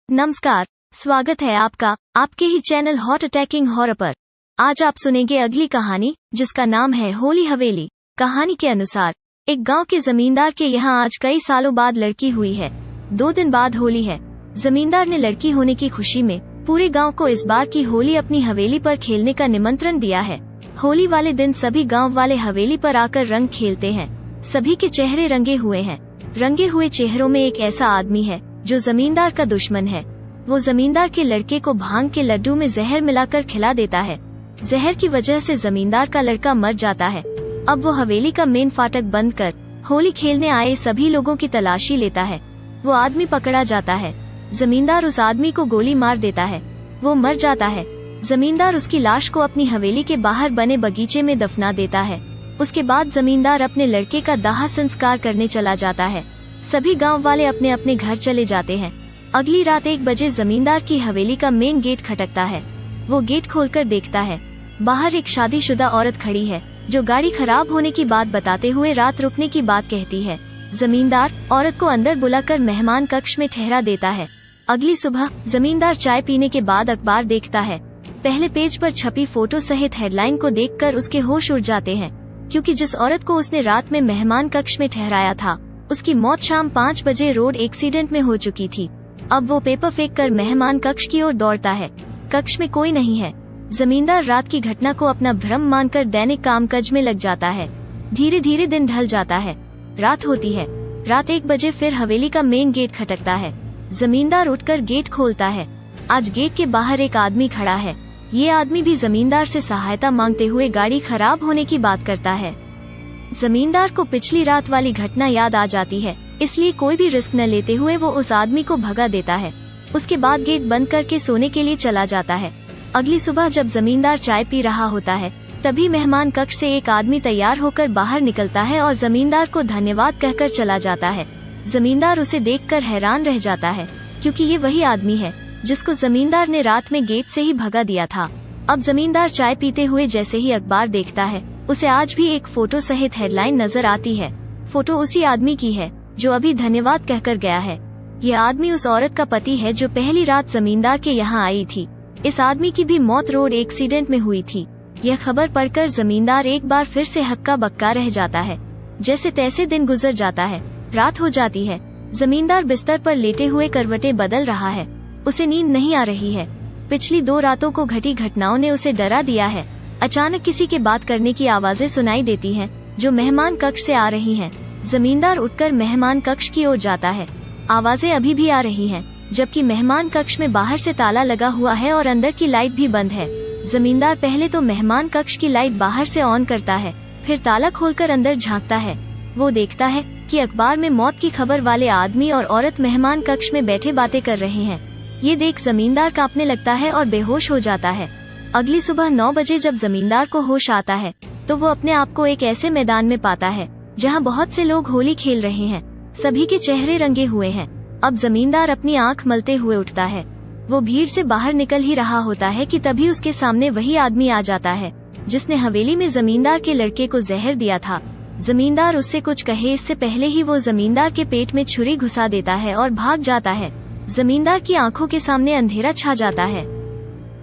नमस्कार, स्वागत है आपका आपके ही चैनल हॉट अटैकिंग हॉरर पर। आज आप सुनेंगे अगली कहानी जिसका नाम है होली हवेली। कहानी के अनुसार एक गांव के जमींदार के यहाँ आज कई सालों बाद लड़की हुई है। 2 दिन बाद होली है। जमींदार ने लड़की होने की खुशी में पूरे गांव को इस बार की होली अपनी हवेली पर खेलने का निमंत्रण दिया है। होली वाले दिन सभी गाँव वाले हवेली पर आकर रंग खेलते हैं। सभी के चेहरे रंगे हुए हैं। रंगे हुए चेहरों में एक ऐसा आदमी है जो जमींदार का दुश्मन है। वो जमींदार के लड़के को भांग के लड्डू में जहर मिलाकर खिला देता है। जहर की वजह से जमींदार का लड़का मर जाता है। अब वो हवेली का मेन फाटक बंद कर होली खेलने आए सभी लोगों की तलाशी लेता है। वो आदमी पकड़ा जाता है। जमींदार उस आदमी को गोली मार देता है। वो मर जाता है। जमींदार उसकी लाश को अपनी हवेली के बाहर बने बगीचे में दफना देता है। उसके बाद जमींदार अपने लड़के का दाह संस्कार करने चला जाता है। सभी गांव वाले अपने अपने घर चले जाते हैं। अगली रात 1 बजे जमींदार की हवेली का मेन गेट खटकता है। वो गेट खोलकर देखता है बाहर एक शादीशुदा औरत खड़ी है जो गाड़ी खराब होने की बात बताते हुए रात रुकने की बात कहती है। जमींदार औरत को अंदर बुलाकर मेहमान कक्ष में ठहरा देता है। अगली सुबह जमींदार चाय पीने के बाद अखबार देखता है। पहले पेज पर छपी फोटो सहित हेडलाइन को देखकर उसके होश उड़ जाते हैं, क्योंकि जिस औरत को उसने रात में मेहमान कक्ष में ठहराया था उसकी मौत शाम 5 बजे रोड एक्सीडेंट में हो चुकी थी। अब वो पेपर फेंक कर मेहमान कक्ष की ओर दौड़ता है। कक्ष में कोई नहीं है। जमींदार रात की घटना को अपना भ्रम मानकर दैनिक कामकाज में लग जाता है। धीरे धीरे दिन ढल जाता है। रात होती है। रात 1 बजे फिर हवेली का मेन गेट खटकता है। जमींदार उठकर गेट खोलता है। आज गेट के बाहर एक आदमी खड़ा है। ये आदमी भी जमींदार से सहायता मांगते हुए गाड़ी खराब होने की बात करता है। जमींदार को पिछली रात वाली घटना याद आ जाती है, इसलिए कोई भी रिस्क न लेते हुए वो उस आदमी को भगा देता है। उसके बाद गेट बंद करके सोने के लिए चला जाता है। अगली सुबह जब जमींदार चाय पी रहा होता है तभी मेहमान कक्ष से एक आदमी तैयार होकर बाहर निकलता है और जमींदार को धन्यवाद कहकर चला जाता है। जमींदार उसे देखकर हैरान रह जाता है, क्योंकि ये वही आदमी है जिसको जमींदार ने रात में गेट से ही भगा दिया था। अब जमींदार चाय पीते हुए जैसे ही अखबार देखता है उसे आज भी एक फोटो सहित हेडलाइन नजर आती है। फोटो उसी आदमी की है जो अभी धन्यवाद कहकर गया है। ये आदमी उस औरत का पति है जो पहली रात जमींदार के यहाँ आई थी। इस आदमी की भी मौत रोड एक्सीडेंट में हुई थी। यह खबर पढ़कर जमींदार एक बार फिर से हक्का बक्का रह जाता है। जैसे तैसे दिन गुजर जाता है। रात हो जाती है। जमींदार बिस्तर पर लेटे हुए करवटें बदल रहा है। उसे नींद नहीं आ रही है। पिछली 2 रातों को घटी घटनाओं ने उसे डरा दिया है। अचानक किसी के बात करने की आवाजें सुनाई देती हैं, जो मेहमान कक्ष से आ रही हैं। जमींदार उठकर मेहमान कक्ष की ओर जाता है। आवाजें अभी भी आ रही हैं, जबकि मेहमान कक्ष में बाहर से ताला लगा हुआ है और अंदर की लाइट भी बंद है। जमींदार पहले तो मेहमान कक्ष की लाइट बाहर से ऑन करता है, फिर ताला खोलकर अंदर झांकता है। वो देखता है कि अखबार में मौत की खबर वाले आदमी और औरत मेहमान कक्ष में बैठे बातें कर रहे हैं। ये देख जमींदार कांपने लगता है और बेहोश हो जाता है। अगली सुबह 9 बजे जब जमींदार को होश आता है तो वो अपने आप को एक ऐसे मैदान में पाता है जहां बहुत से लोग होली खेल रहे हैं। सभी के चेहरे रंगे हुए हैं। अब जमींदार अपनी आंख मलते हुए उठता है। वो भीड़ से बाहर निकल ही रहा होता है कि तभी उसके सामने वही आदमी आ जाता है जिसने हवेली में जमींदार के लड़के को जहर दिया था। जमींदार उससे कुछ कहे इससे पहले ही वो जमींदार के पेट में छुरी घुसा देता है और भाग जाता है। जमींदार की आंखों के सामने अंधेरा छा जाता है।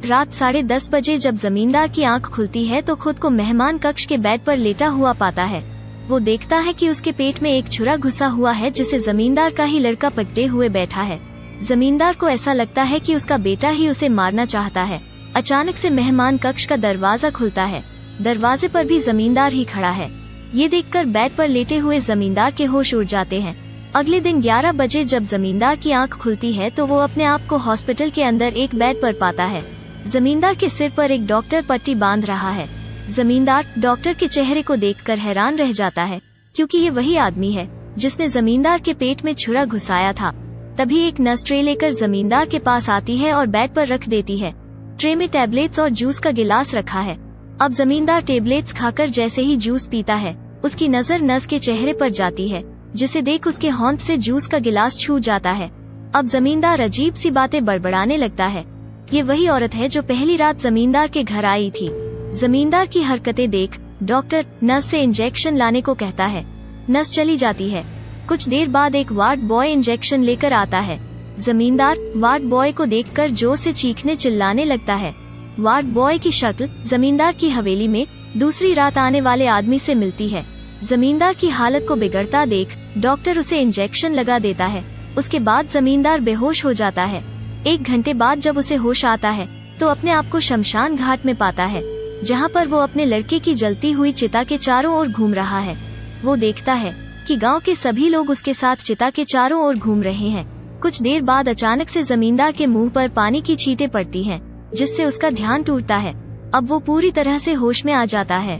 रात 10:30 बजे जब जमींदार की आंख खुलती है तो खुद को मेहमान कक्ष के बेड पर लेटा हुआ पाता है। वो देखता है कि उसके पेट में एक छुरा घुसा हुआ है जिसे जमींदार का ही लड़का पकड़े हुए बैठा है। जमींदार को ऐसा लगता है कि उसका बेटा ही उसे मारना चाहता है। अचानक से मेहमान कक्ष का दरवाजा खुलता है। दरवाजे पर भी जमींदार ही खड़ा है। ये देखकर बेड पर लेटे हुए जमींदार के होश उड़ जाते हैं। अगले दिन 11 बजे जब जमींदार की आंख खुलती है तो वो अपने आप को हॉस्पिटल के अंदर एक बेड पर पाता है। जमींदार के सिर पर एक डॉक्टर पट्टी बांध रहा है। जमींदार डॉक्टर के चेहरे को देखकर हैरान रह जाता है, क्योंकि ये वही आदमी है जिसने जमींदार के पेट में छुरा घुसाया था। तभी एक नर्स ट्रे लेकर जमींदार के पास आती है और बेड पर रख देती है। ट्रे में टैबलेट्स और जूस का गिलास रखा है। अब जमींदार टैबलेट्स खाकर जैसे ही जूस पीता है उसकी नजर नर्स के चेहरे पर जाती है, जिसे देख उसके होंठ से जूस का गिलास छूट जाता है। अब जमींदार अजीब सी बातें बड़बड़ाने लगता है। ये वही औरत है जो पहली रात जमींदार के घर आई थी। जमींदार की हरकतें देख डॉक्टर नर्स से इंजेक्शन लाने को कहता है। नर्स चली जाती है। कुछ देर बाद एक वार्ड बॉय इंजेक्शन लेकर आता है। जमींदार वार्ड बॉय को देखकर जोर से चीखने चिल्लाने लगता है। वार्ड बॉय की शक्ल जमींदार की हवेली में दूसरी रात आने वाले आदमी से मिलती है। जमींदार की हालत को बिगड़ता देख डॉक्टर उसे इंजेक्शन लगा देता है। उसके बाद जमींदार बेहोश हो जाता है। 1 घंटे बाद जब उसे होश आता है तो अपने आप को शमशान घाट में पाता है, जहाँ पर वो अपने लड़के की जलती हुई चिता के चारों ओर घूम रहा है। वो देखता है कि गांव के सभी लोग उसके साथ चिता के चारों ओर घूम रहे हैं। कुछ देर बाद अचानक से जमींदार के मुंह पर पानी की छींटें पड़ती हैं, जिससे उसका ध्यान टूटता है। अब वो पूरी तरह से होश में आ जाता है।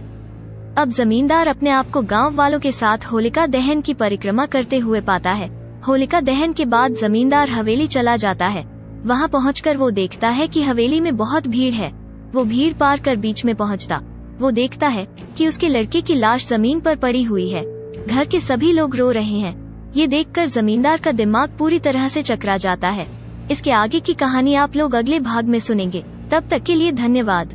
अब जमींदार अपने आप को गांव वालों के साथ होलिका दहन की परिक्रमा करते हुए पाता है। होलिका दहन के बाद जमींदार हवेली चला जाता है। वहां पहुंचकर वो देखता है कि हवेली में बहुत भीड़ है। वो भीड़ पार कर बीच में पहुंचता वो देखता है कि उसके लड़के की लाश जमीन पर पड़ी हुई है। घर के सभी लोग रो रहे हैं। ये देखकर जमींदार का दिमाग पूरी तरह से चकरा जाता है। इसके आगे की कहानी आप लोग अगले भाग में सुनेंगे। तब तक के लिए धन्यवाद।